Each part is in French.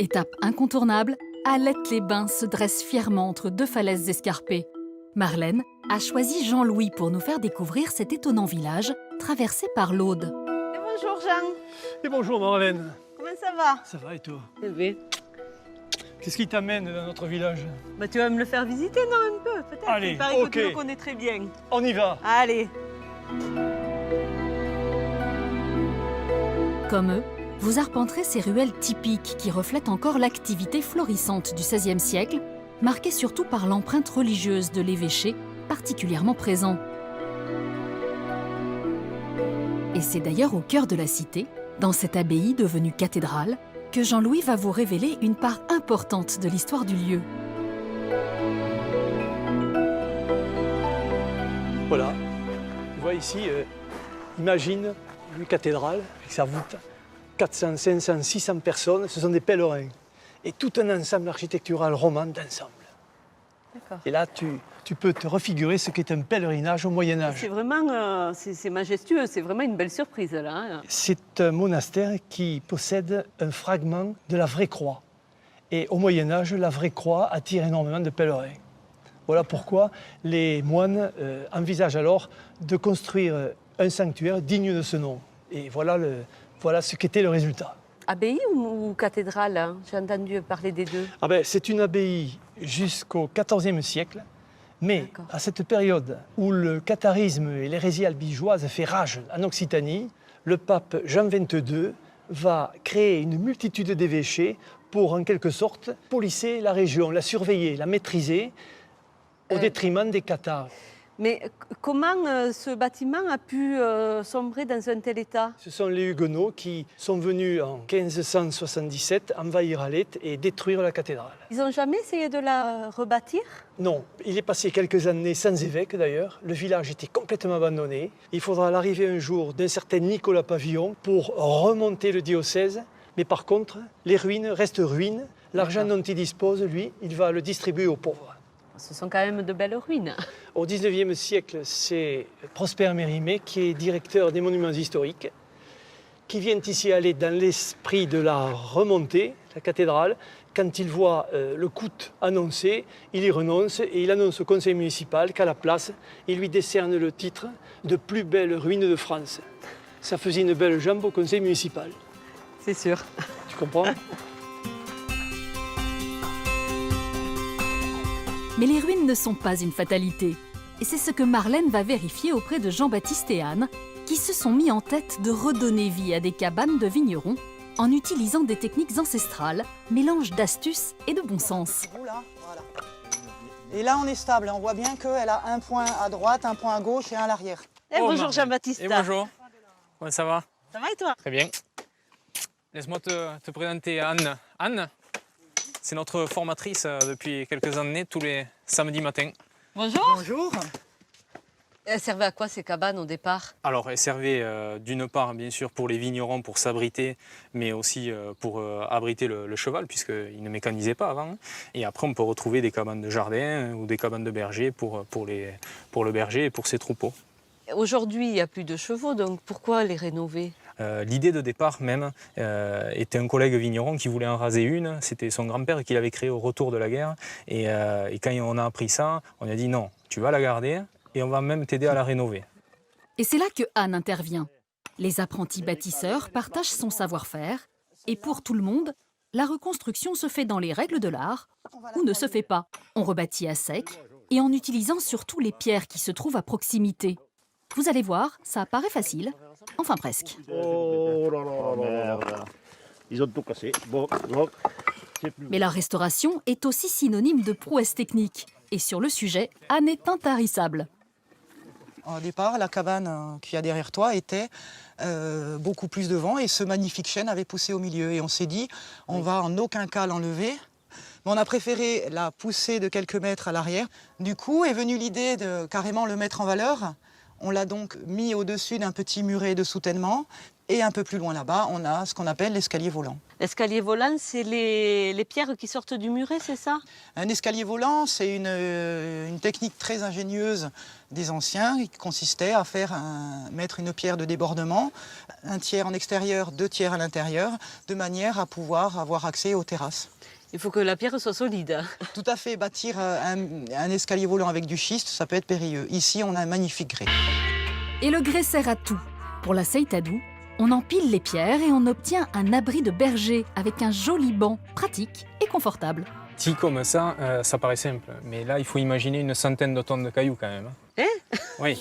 Étape incontournable, Alette-les-Bains se dresse fièrement entre deux falaises escarpées. Marlène a choisi Jean-Louis pour nous faire découvrir cet étonnant village traversé par l'Aude. Et bonjour Jean. Et bonjour Marlène. Comment ça va? Ça va et toi? Eh bien. Qu'est-ce qui t'amène dans notre village? Bah, tu vas me le faire visiter, non, un peu, peut-être? Allez, Il paraît que ok. tu le connais très bien. On y va. Allez. Comme eux, vous arpenterez ces ruelles typiques qui reflètent encore l'activité florissante du XVIe siècle, marquée surtout par l'empreinte religieuse de l'évêché, particulièrement présent. Et c'est d'ailleurs au cœur de la cité, dans cette abbaye devenue cathédrale, que Jean-Louis va vous révéler une part importante de l'histoire du lieu. Voilà. Tu vois ici, imagine une cathédrale avec sa voûte. 400, 500, 600 personnes, ce sont des pèlerins. Et tout un ensemble architectural roman d'ensemble. D'accord. Et là, tu peux te refigurer ce qu'est un pèlerinage au Moyen-Âge. C'est vraiment c'est majestueux, c'est vraiment une belle surprise là. Hein. C'est un monastère qui possède un fragment de la vraie croix. Et au Moyen-Âge, la vraie croix attire énormément de pèlerins. Voilà pourquoi les moines envisagent alors de construire un sanctuaire digne de ce nom. Et voilà ce qu'était le résultat. Abbaye ou cathédrale hein? J'ai entendu parler des deux. Ah ben, c'est une abbaye jusqu'au XIVe siècle, mais à cette période où le catharisme et l'hérésie albigeoise fait rage en Occitanie, le pape Jean XXII va créer une multitude d'évêchés pour, en quelque sorte, policer la région, la surveiller, la maîtriser, au détriment des cathares. Mais comment ce bâtiment a pu sombrer dans un tel état? Ce sont les Huguenots qui sont venus en 1577 envahir Alette et détruire la cathédrale. Ils n'ont jamais essayé de la rebâtir? Non, il est passé quelques années sans évêque d'ailleurs. Le village était complètement abandonné. Il faudra l'arrivée un jour d'un certain Nicolas Pavillon pour remonter le diocèse. Mais par contre, les ruines restent ruines. L'argent dont il dispose, lui, il va le distribuer aux pauvres. Ce sont quand même de belles ruines. Au XIXe siècle, c'est Prosper Mérimée qui est directeur des monuments historiques, qui vient ici aller dans l'esprit de la remontée, la cathédrale. Quand il voit le coût annoncé, il y renonce et il annonce au conseil municipal qu'à la place, il lui décerne le titre de plus belle ruine de France. Ça faisait une belle jambe au conseil municipal. C'est sûr. Tu comprends? Mais les ruines ne sont pas une fatalité. Et c'est ce que Marlène va vérifier auprès de Jean-Baptiste et Anne, qui se sont mis en tête de redonner vie à des cabanes de vignerons en utilisant des techniques ancestrales, mélange d'astuces et de bon sens. Voilà. Et là, on est stable. On voit bien qu'elle a un point à droite, un point à gauche et un à l'arrière. Bonjour Jean-Baptiste. Et bonjour. Comment ça va? Ça va et toi? Très bien. Laisse-moi te présenter Anne. Anne, c'est notre formatrice depuis quelques années, tous les samedis matins. Bonjour. Bonjour. Elle servait à quoi ces cabanes au départ? Alors, elle servait d'une part, bien sûr, pour les vignerons, pour s'abriter, mais aussi pour abriter le cheval, puisqu'ils ne mécanisaient pas avant. Et après, on peut retrouver des cabanes de jardin ou des cabanes de berger pour le berger et pour ses troupeaux. Aujourd'hui, il n'y a plus de chevaux, donc pourquoi les rénover? L'idée de départ même était un collègue vigneron qui voulait en raser une. C'était son grand-père qui l'avait créée au retour de la guerre. Et quand on a appris ça, on a dit non, tu vas la garder et on va même t'aider à la rénover. Et c'est là que Anne intervient. Les apprentis bâtisseurs partagent son savoir-faire. Et pour tout le monde, la reconstruction se fait dans les règles de l'art ou ne se fait pas. On rebâtit à sec et en utilisant surtout les pierres qui se trouvent à proximité. Vous allez voir, ça paraît facile, enfin presque. Oh là là là là. Ils ont tout cassé. Bon, c'est plus... Mais la restauration est aussi synonyme de prouesse technique. Et sur le sujet, Anne est intarissable. Au départ, la cabane qu'il y a derrière toi était beaucoup plus devant et ce magnifique chêne avait poussé au milieu. Et on s'est dit, on va en aucun cas l'enlever. Mais on a préféré la pousser de quelques mètres à l'arrière. Du coup est venue l'idée de carrément le mettre en valeur. On l'a donc mis au-dessus d'un petit muret de soutènement Et un peu plus loin là-bas, on a ce qu'on appelle l'escalier volant. L'escalier volant, c'est les pierres qui sortent du muret, c'est ça? Un escalier volant, c'est une technique très ingénieuse des anciens qui consistait à mettre une pierre de débordement, un tiers en extérieur, 2 tiers à l'intérieur, de manière à pouvoir avoir accès aux terrasses. Il faut que la pierre soit solide. Tout à fait, bâtir un escalier volant avec du schiste, ça peut être périlleux. Ici, on a un magnifique grès. Et le grès sert à tout. Pour la Seitadou, on empile les pierres et on obtient un abri de berger avec un joli banc, pratique et confortable. Dit comme ça, ça paraît simple. Mais là, il faut imaginer une centaine de tonnes de cailloux quand même. Oui.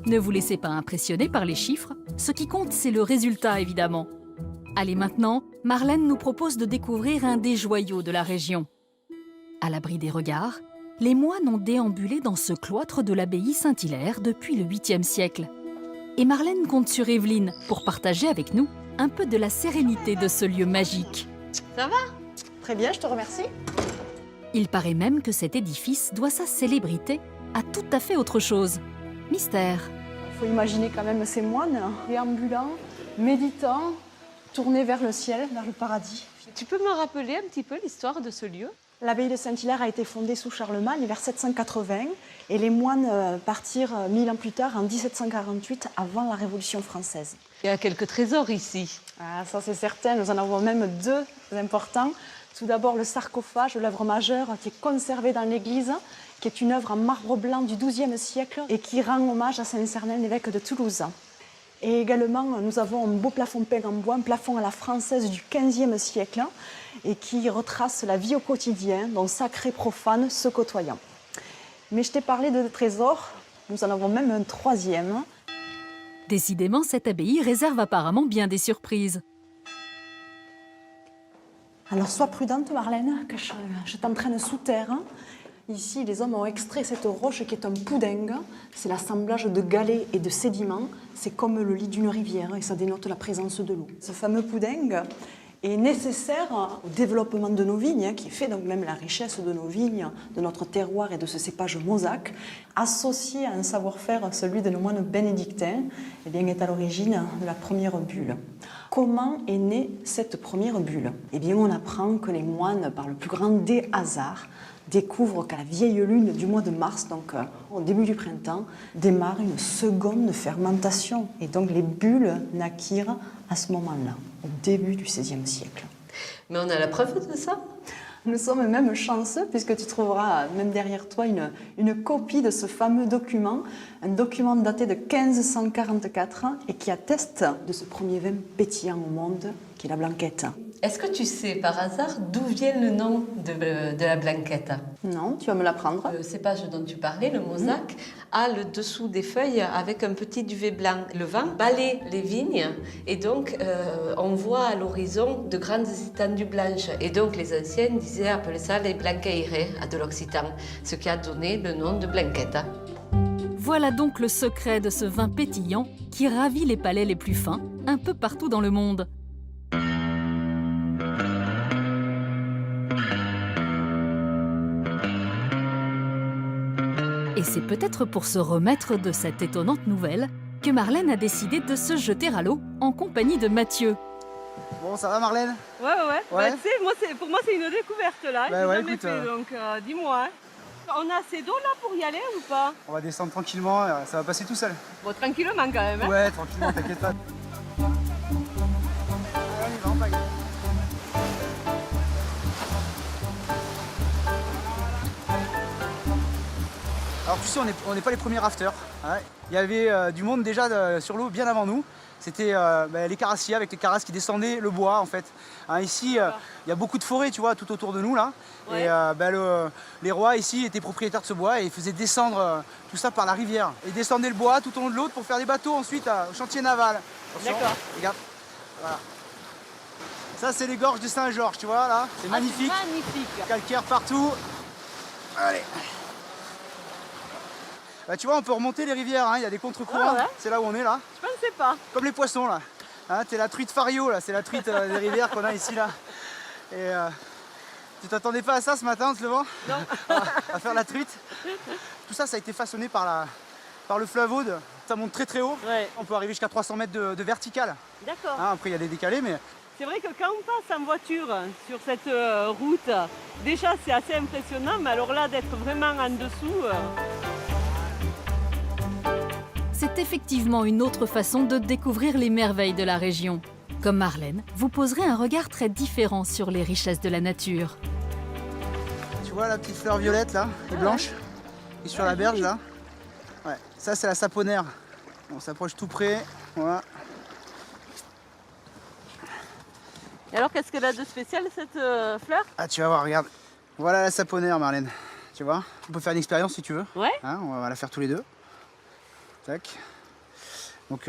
Ne vous laissez pas impressionner par les chiffres. Ce qui compte, c'est le résultat, évidemment. Allez, maintenant, Marlène nous propose de découvrir un des joyaux de la région. À l'abri des regards, les moines ont déambulé dans ce cloître de l'abbaye Saint-Hilaire depuis le 8e siècle. Et Marlène compte sur Evelyne pour partager avec nous un peu de la sérénité de ce lieu magique. Ça va? Très bien, je te remercie. Il paraît même que cet édifice doit sa célébrité à tout à fait autre chose. Mystère. Il faut imaginer quand même ces moines déambulants, méditants, tournés vers le ciel, vers le paradis. Tu peux me rappeler un petit peu l'histoire de ce lieu? L'abbaye de Saint-Hilaire a été fondée sous Charlemagne vers 780 et les moines partirent 1000 ans plus tard, en 1748, avant la Révolution française. Il y a quelques trésors ici. Ah, ça c'est certain, nous en avons même 2 importants. Tout d'abord le sarcophage, l'œuvre majeure qui est conservée dans l'église, qui est une œuvre en marbre blanc du XIIe siècle et qui rend hommage à Saint-Cernin, l'évêque de Toulouse. Et également, nous avons un beau plafond peint en bois, un plafond à la française du XVe siècle et qui retrace la vie au quotidien, dont sacré profane se côtoyant. Mais je t'ai parlé de trésors, nous en avons même un 3e. Décidément, cette abbaye réserve apparemment bien des surprises. Alors sois prudente Marlène, que je t'entraîne sous terre. Ici, les hommes ont extrait cette roche qui est un poudingue. C'est l'assemblage de galets et de sédiments. C'est comme le lit d'une rivière et ça dénote la présence de l'eau. Ce fameux poudingue est nécessaire au développement de nos vignes, qui fait donc même la richesse de nos vignes, de notre terroir et de ce cépage mosaque, associé à un savoir-faire, celui de nos moines bénédictins, eh bien, est à l'origine de la première bulle. Comment est née cette première bulle? Eh bien, on apprend que les moines, par le plus grand des hasards, découvrent qu'à la vieille lune du mois de mars, donc au début du printemps, démarre une seconde fermentation. Et donc les bulles naquirent à ce moment-là, au début du XVIe siècle. Mais on a la preuve de ça? Nous sommes même chanceux puisque tu trouveras même derrière toi une copie de ce fameux document, un document daté de 1544 et qui atteste de ce premier vin pétillant au monde, qui est la Blanquette. Est-ce que tu sais par hasard d'où vient le nom de la Blanquette? Non, tu vas me l'apprendre. Le cépage dont tu parlais, le mosaque, a le dessous des feuilles avec un petit duvet blanc. Le vent balaie les vignes et donc on voit à l'horizon de grandes étendues blanches. Et donc les anciens disaient, appelaient ça les blanqueires de l'Occitan, ce qui a donné le nom de Blanquette. Voilà donc le secret de ce vin pétillant qui ravit les palais les plus fins, un peu partout dans le monde. Et c'est peut-être pour se remettre de cette étonnante nouvelle que Marlène a décidé de se jeter à l'eau en compagnie de Mathieu. Bon, ça va Marlène? Ouais. Ouais. Bah, tu sais, pour moi, c'est une découverte là. Bah, J'ai ouais, jamais écoute, fait, donc dis-moi. Hein. On a assez d'eau là pour y aller ou pas? On va descendre tranquillement, ça va passer tout seul. Bon, tranquillement quand même. Hein. Ouais, tranquillement, t'inquiète pas. Allez, on y va, on paye. Alors tu sais, on n'est pas les premiers rafters. Hein. Il y avait du monde déjà sur l'eau bien avant nous. C'était les carassiers avec les carasses qui descendaient le bois en fait. Hein, ici, il y a beaucoup de forêts, tu vois, tout autour de nous là. Ouais. Et les rois ici étaient propriétaires de ce bois et ils faisaient descendre tout ça par la rivière. Ils descendaient le bois tout au long de l'autre pour faire des bateaux ensuite au chantier naval. Attention, d'accord. regarde. Voilà. Ça c'est les gorges de Saint-Georges, tu vois là. C'est magnifique. Magnifique. Calcaire partout. Allez. Bah, tu vois, on peut remonter les rivières, hein. Il y a des contre-courants. Ah ouais. C'est là où on est là. Je pensais pas. Comme les poissons là. Hein, t'es la truite Fario là, c'est la truite des rivières qu'on a ici là. Et tu t'attendais pas à ça ce matin en te levant? Non. à faire la truite. Tout ça, ça a été façonné par par le fleuve Aude, ça monte très très haut. Ouais. On peut arriver jusqu'à 300 mètres de vertical. D'accord. Hein, après, il y a des décalés, mais C'est vrai que quand on passe en voiture sur cette route, déjà c'est assez impressionnant, mais alors là d'être vraiment en dessous... C'est effectivement une autre façon de découvrir les merveilles de la région. Comme Marlène, vous poserez un regard très différent sur les richesses de la nature. tu vois la petite fleur violette là, et blanche, et sur la berge là. Ouais, ça c'est la saponaire. On s'approche tout près, voilà. Et alors qu'est-ce qu'elle a de spécial cette fleur? Ah tu vas voir, regarde. Voilà la saponaire Marlène, tu vois. On peut faire une expérience si tu veux. Ouais. Hein, on va la faire tous les deux. Tac. Donc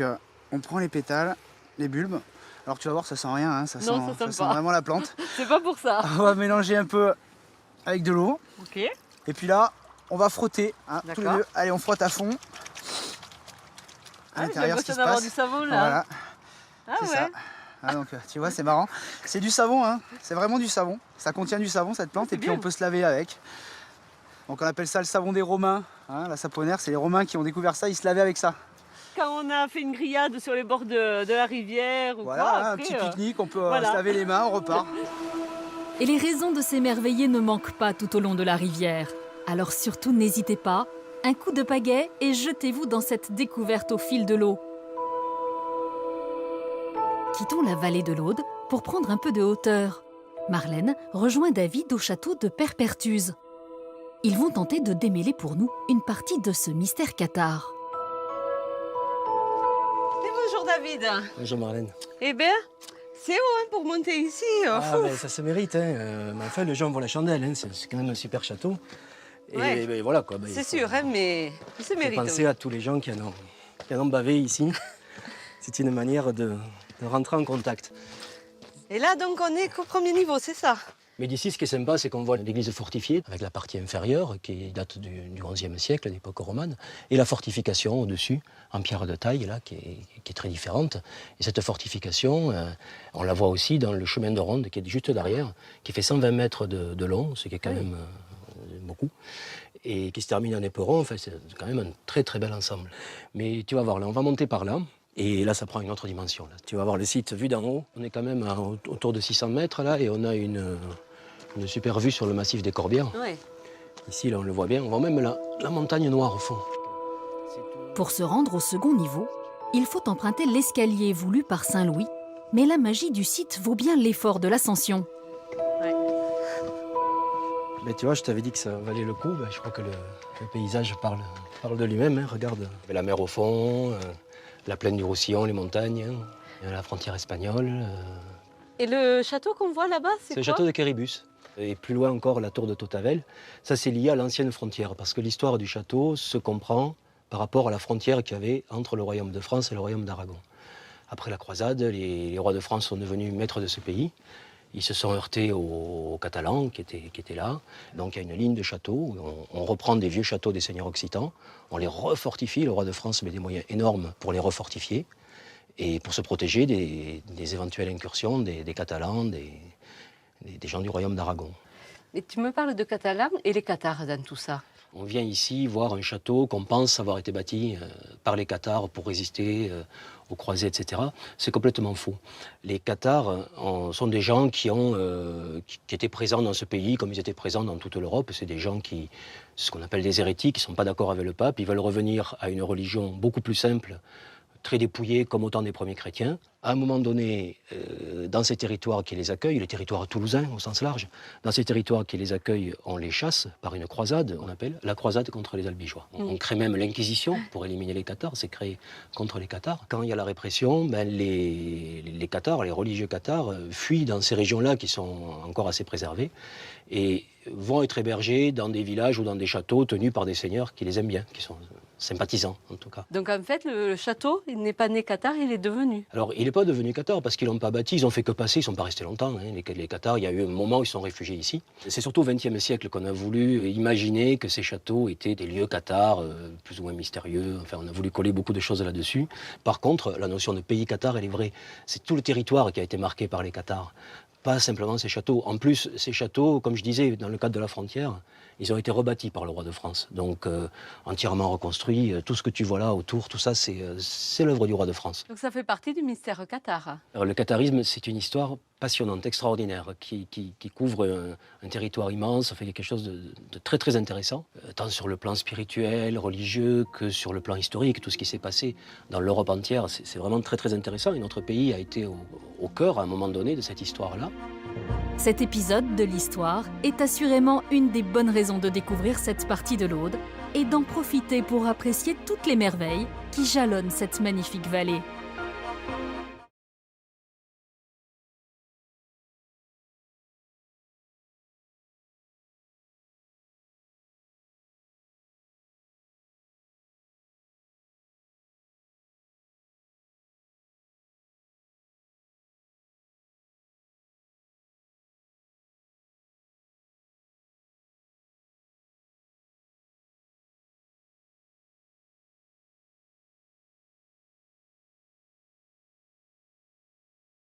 on prend les pétales, les bulbes. Alors tu vas voir, ça sent rien, hein, ça, Non, sent, ça sent sent pas. vraiment la plante. C'est pas pour ça. On va mélanger un peu avec de l'eau. Ok. Et puis là, on va frotter, hein, tous les D'accord. deux. Allez, on frotte à fond. À Ah, j'ai l'intérieur, ce qui l'impression se d'avoir passe. du savon là. Voilà, Ah c'est ouais. ça. Ah, donc tu vois, c'est marrant. C'est du savon, hein. C'est vraiment du savon. Ça contient du savon, cette plante, c'est et puis bien. on peut se laver avec. Donc on appelle ça le savon des Romains. Hein, la saponaire, c'est les Romains qui ont découvert ça, ils se lavaient avec ça. Quand on a fait une grillade sur les bords de la rivière ou Voilà, quoi, hein, un après, petit pique-nique, on peut voilà. se laver les mains, on repart. Et les raisons de s'émerveiller ne manquent pas tout au long de la rivière. Alors surtout n'hésitez pas, un coup de pagaie et jetez-vous dans cette découverte au fil de l'eau. Quittons la vallée de l'Aude pour prendre un peu de hauteur. Marlène rejoint David au château de Perpertuse. Ils vont tenter de démêler pour nous une partie de ce mystère cathare. Et bonjour David. Bonjour Marlène. Eh bien, c'est haut hein, pour monter ici. Ah, ben, ça se mérite, hein. Mais enfin, les gens voient la chandelle, hein. C'est quand même un super château. Et Ouais. ben, voilà quoi. Ben, C'est il faut- sûr, hein, mais c'est faut mérite. penser à tous les gens qui en ont bavé ici. C'est une manière de rentrer en contact. Et là, donc, on est qu'au premier niveau, c'est ça? Mais d'ici, ce qui est sympa, c'est qu'on voit l'église fortifiée, avec la partie inférieure, qui date du XIe siècle, d'époque romane, et la fortification au-dessus, en pierre de taille, là, qui est très différente. Et cette fortification, on la voit aussi dans le chemin de ronde, qui est juste derrière, qui fait 120 mètres de long, ce qui est quand même beaucoup, et qui se termine en éperon. Enfin, c'est quand même un très très bel ensemble. Mais tu vas voir, là, on va monter par là. Et là, ça prend une autre dimension. Là. Tu vas voir le site vu d'en haut. On est quand même autour de 600 mètres, là, et on a une super vue sur le massif des Corbières. Ouais. Ici, là, on le voit bien. On voit même la montagne noire au fond. Pour se rendre au second niveau, il faut emprunter l'escalier voulu par Saint-Louis, mais la magie du site vaut bien l'effort de l'ascension. Mais tu vois, je t'avais dit que ça valait le coup. Ben, je crois que le paysage parle de lui-même. Hein. Regarde, la mer au fond, la plaine du Roussillon, les montagnes, hein, la frontière espagnole. Et le château qu'on voit là-bas, c'est C'est quoi? le château de Quéribus. Et plus loin encore, la tour de Tautavel. Ça, c'est lié à l'ancienne frontière, parce que l'histoire du château se comprend par rapport à la frontière qu'il y avait entre le royaume de France et le royaume d'Aragon. Après la croisade, les rois de France sont devenus maîtres de ce pays. Ils se sont heurtés aux Catalans qui étaient là. Donc il y a une ligne de châteaux où on reprend des vieux châteaux des seigneurs occitans, on les refortifie. Le roi de France met des moyens énormes pour les refortifier et pour se protéger des éventuelles incursions des Catalans, des gens du royaume d'Aragon. Et tu me parles de Catalans et les Cathares dans tout ça. On vient ici voir un château qu'on pense avoir été bâti par les Cathares pour résister aux croisés, etc. C'est complètement faux. Les Cathares sont des gens qui étaient présents dans ce pays comme ils étaient présents dans toute l'Europe. C'est des gens ce qu'on appelle des hérétiques, qui ne sont pas d'accord avec le pape. Ils veulent revenir à une religion beaucoup plus simple, très dépouillée comme au temps des premiers chrétiens. À un moment donné, dans ces territoires qui les accueillent, les territoires toulousains au sens large, dans ces territoires qui les accueillent, on les chasse par une croisade, on appelle la croisade contre les Albigeois. On crée même l'Inquisition pour éliminer les Cathares, c'est créé contre les Cathares. Quand il y a la répression, les Cathares, les religieux Cathares, fuient dans ces régions-là qui sont encore assez préservées et vont être hébergés dans des villages ou dans des châteaux tenus par des seigneurs qui les aiment bien, qui sont sympathisants en tout cas. Donc en fait, le château, il n'est pas né cathare, il est devenu. Alors il n'est pas devenu cathare parce qu'ils ne l'ont pas bâti, ils ont fait que passer, ils ne sont pas restés longtemps. Hein. Les Cathares, il y a eu un moment où ils se sont réfugiés ici. C'est surtout au XXe siècle qu'on a voulu imaginer que ces châteaux étaient des lieux cathares, plus ou moins mystérieux. Enfin, on a voulu coller beaucoup de choses là-dessus. Par contre, la notion de pays cathare, elle est vraie. C'est tout le territoire qui a été marqué par les Cathares. pas simplement ces châteaux. En plus, ces châteaux, comme je disais, dans le cadre de la frontière, ils ont été rebâtis par le roi de France. Donc, entièrement reconstruits. Tout ce que tu vois là autour, tout ça, c'est l'œuvre du roi de France. Donc ça fait partie du mystère cathare. Alors, le catharisme, c'est une histoire passionnante, extraordinaire, qui couvre un territoire immense. Ça fait quelque chose de très, très intéressant, tant sur le plan spirituel, religieux, que sur le plan historique. Tout ce qui s'est passé dans l'Europe entière, c'est vraiment très, très intéressant. Et notre pays a été au cœur, à un moment donné, de cette histoire-là. Cet épisode de l'histoire est assurément une des bonnes raisons de découvrir cette partie de l'Aude et d'en profiter pour apprécier toutes les merveilles qui jalonnent cette magnifique vallée.